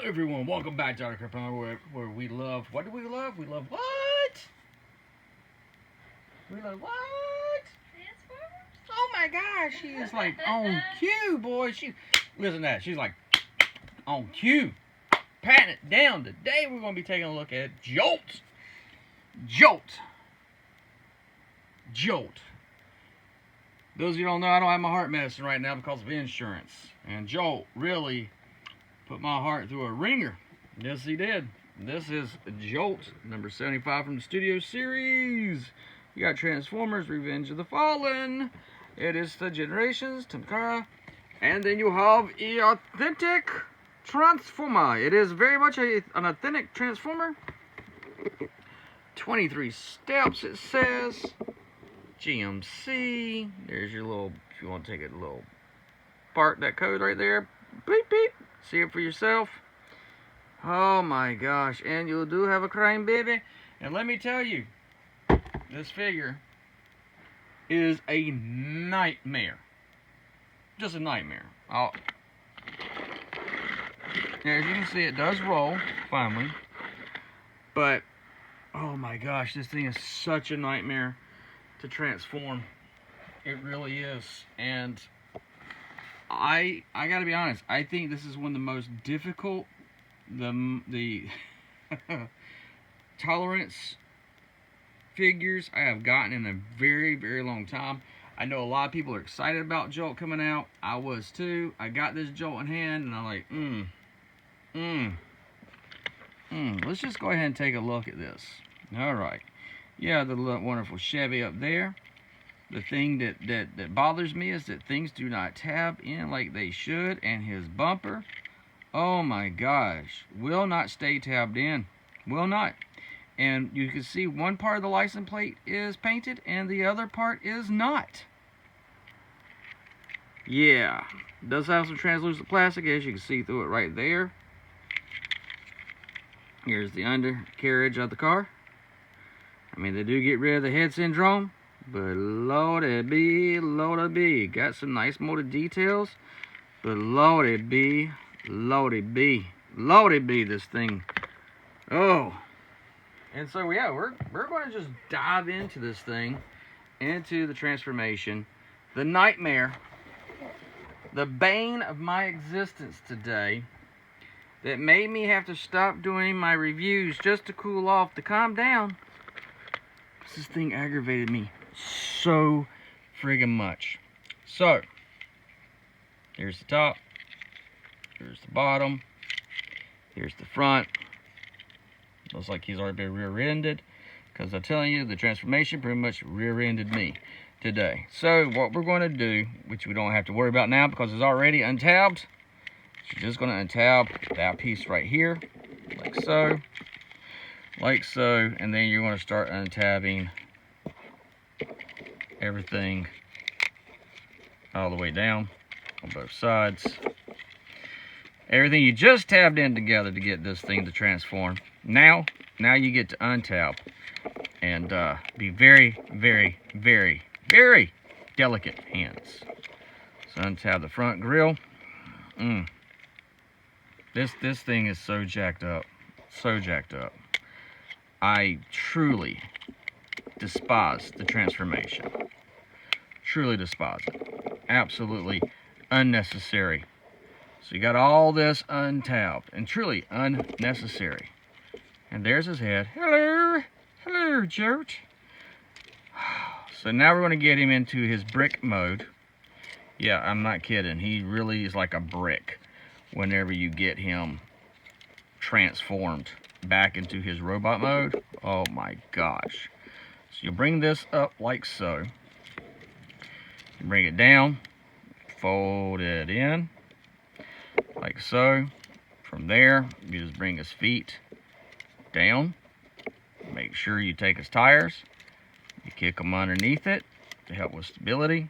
Everyone, welcome back to our Capone where we love. What do we love? We love what? We love what? Transformers? Oh my gosh, she is like on cue, boy. Listen to that. She's like on cue. Patting it down. Today we're going to be taking a look at Jolt. Jolt. Those of you who don't know, I don't have my heart medicine right now because of insurance. And Jolt really put my heart through a ringer. Yes, he did. This is Jolt, number 75 from the Studio Series. You got Transformers, Revenge of the Fallen. It is the Generations, Tankara. And then you have an authentic Transformer. It is very much an authentic Transformer. 23 steps, it says. GMC. There's your little, if you want to take a little part, that code right there. Beep, beep. See it for yourself. Oh my gosh. And you do have a crying baby. And let me tell you, this figure is a nightmare. Just a nightmare. As you can see, it does roll, finally. But, oh my gosh, this thing is such a nightmare to transform. It really is. And I gotta be honest, I think this is one of the most difficult, the tolerance figures I have gotten in a very, very long time. I know a lot of people are excited about Jolt coming out. I was too. I got this Jolt in hand and I'm like, let's just go ahead and take a look at this. Alright. Yeah, the wonderful Chevy up there. The thing that bothers me is that things do not tab in like they should, and his bumper, oh my gosh, will not stay tabbed in. Will not. And you can see one part of the license plate is painted and the other part is not. Yeah, it does have some translucent plastic, as you can see through it right there. Here's the undercarriage of the car. I mean, they do get rid of the head syndrome, but lordy be, got some nice motor details, but lordy be, this thing. Oh, and so yeah, we're going to just dive into this thing, into the transformation, the nightmare, the bane of my existence today, that made me have to stop doing my reviews just to cool off, to calm down. This thing aggravated me so friggin' much. So, here's the top, here's the bottom, here's the front. Looks like he's already been rear-ended, because I'm telling you, the transformation pretty much rear-ended me today. So, what we're going to do, which we don't have to worry about now because it's already untabbed, you're just going to untab that piece right here, like so. Like so, and then you're going to start untabbing everything all the way down on both sides. Everything you just tabbed in together to get this thing to transform. Now you get to untab and be very, very, very, very delicate hands. So untab the front grille. This thing is so jacked up, so jacked up. I truly despise the transformation. Truly despise it. Absolutely unnecessary. So you got all this untabbed and truly unnecessary. And there's his head. Hello, hello, Jolt. So now we're going to get him into his brick mode. Yeah, I'm not kidding. He really is like a brick whenever you get him transformed back into his robot mode. Oh my gosh. So you'll bring this up like so. You bring it down, fold it in like so. From there, you just bring his feet down. Make sure you take his tires, you kick them underneath it to help with stability,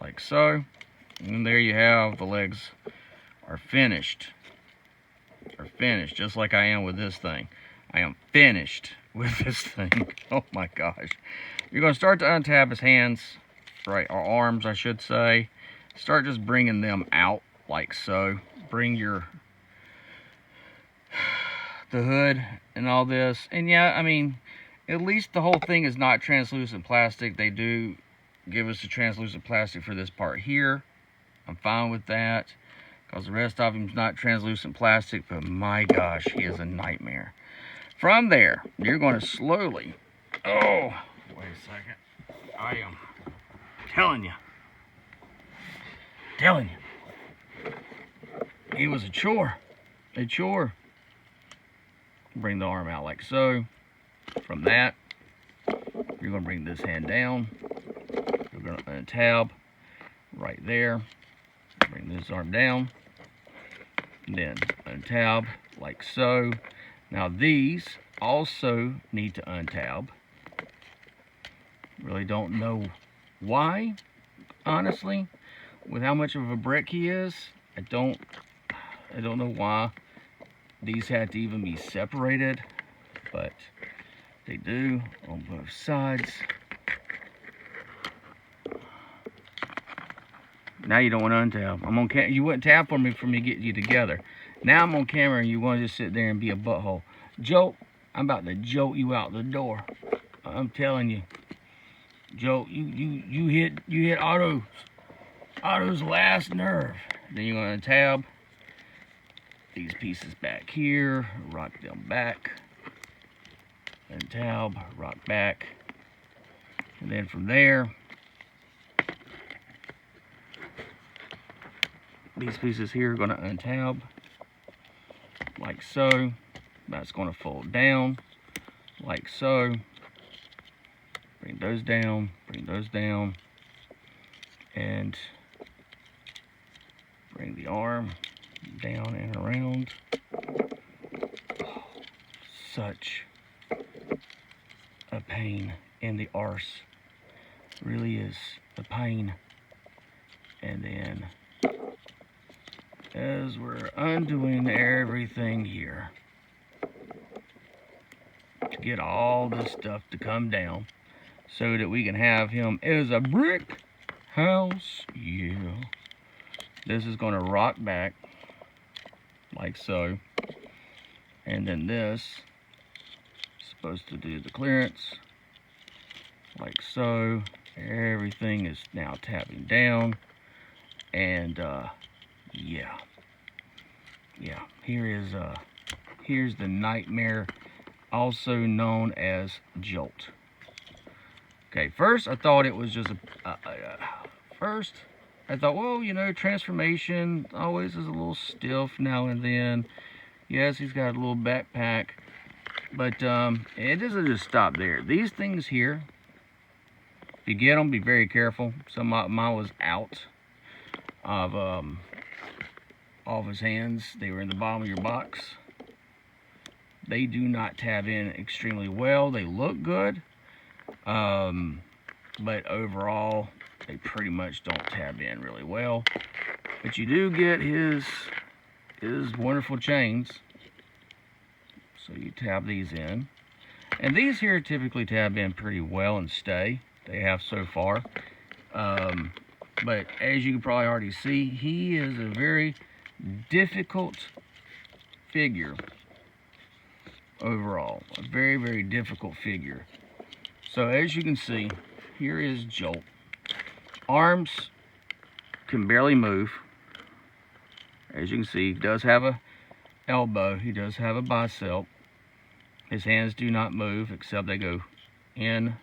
like so. And there you have, the legs are finished. Just like I am with this thing. I am finished with this thing. Oh my gosh. You're going to start to untab his hands, right, or arms I should say. Start just bringing them out like so. Bring your the hood and all this. And yeah, I mean, at least the whole thing is not translucent plastic. They do give us the translucent plastic for this part here. I'm fine with that, because the rest of him is not translucent plastic, but my gosh, he is a nightmare. From there, you're going to slowly, oh, wait a second, I am telling you, he was a chore. Bring the arm out like so. From that, you're going to bring this hand down. You're going to untab right there. Bring this arm down. Then untab like so. Now these also need to untab. Really don't know why, honestly. With how much of a brick he is, I don't know why these had to even be separated, but they do on both sides. Now you don't want to untab. I'm on camera. You wouldn't tab for me to get you together. Now I'm on camera and you want to just sit there and be a butthole. Jolt, I'm about to jolt you out the door. I'm telling you. Jolt, you hit Otto's last nerve. Then you're going to tab these pieces back here, rock them back, and tab, rock back, and then from there, these pieces here are going to untab like so. That's going to fold down like so. Bring those down, and bring the arm down and around. Oh, such a pain in the arse. Really is a pain. And then as we're undoing everything here to get all this stuff to come down so that we can have him as a brick house. Yeah. This is going to rock back like so. And then this is supposed to do the clearance like so. Everything is now tapping down. And yeah. Here's the Nightmare, also known as Jolt. Okay, first I thought it was just first I thought, well, you know, transformation always is a little stiff now and then. Yes, he's got a little backpack, but it doesn't just stop there. These things here, if you get them, be very careful. Some of mine was out of his hands. They were in the bottom of your box. They do not tab in extremely well. They look good, but overall they pretty much don't tab in really well. But you do get his wonderful chains, so you tab these in, and these here typically tab in pretty well and stay. They have so far, but as you can probably already see, he is a very difficult figure overall. A very, very difficult figure. So as you can see, here is Jolt. Arms can barely move. As you can see, he does have a elbow. He does have a bicep. His hands do not move, except they go in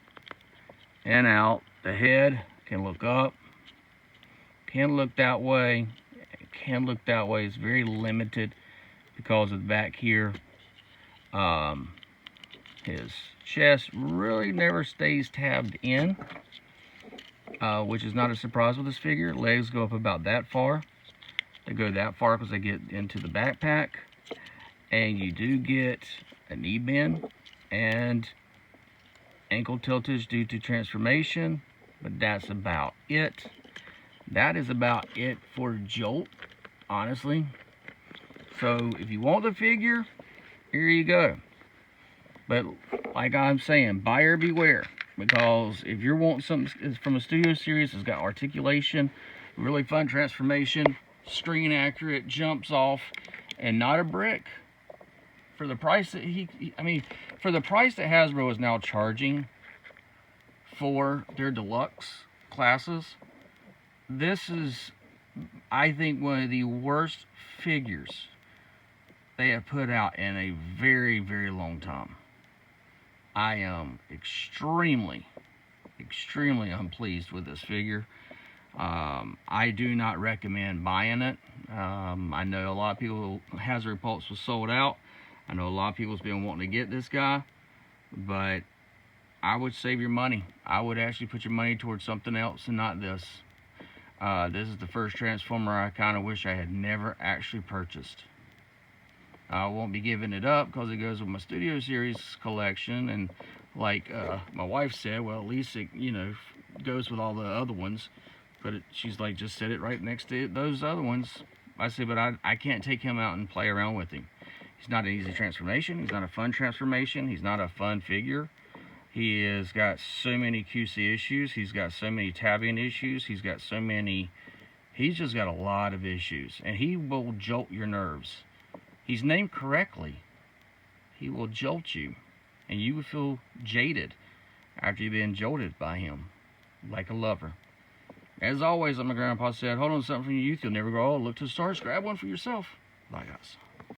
and out. The head can look up, can look that way, can look that way. It's very limited because of the back here. His chest really never stays tabbed in, which is not a surprise with this figure. Legs go up about that far. They go that far because they get into the backpack. And you do get a knee bend and ankle tiltage due to transformation, but that's about it. That is about it for Jolt, honestly. So if you want the figure, here you go. But like I'm saying, buyer beware, because if you're wanting something from a studio series that's got articulation, really fun transformation, screen accurate, jumps off, and not a brick, For the price that I mean, for the price that Hasbro is now charging for their deluxe classes, this is, I think, one of the worst figures they have put out in a very, very long time. I am extremely unpleased with this figure. I do not recommend buying it. I know a lot of people, Hazard Pulse was sold out. I know a lot of people's been wanting to get this guy, but I would save your money. I would actually put your money towards something else and not this. This is the first Transformer I kind of wish I had never actually purchased. I won't be giving it up because it goes with my Studio Series collection, and like my wife said, well, at least it, you know, goes with all the other ones. But she's like, just set it right next to those other ones. I said, but I can't take him out and play around with him. He's not an easy transformation. He's not a fun transformation. He's not a fun figure. He has got so many QC issues. He's got so many tabbing issues. He's got so many... He's just got a lot of issues. And he will jolt your nerves. He's named correctly. He will jolt you. And you will feel jaded after you've been jolted by him. Like a lover. As always, my grandpa said, hold on to something from your youth. You'll never grow old. Look to the stars. Grab one for yourself. Bye, guys.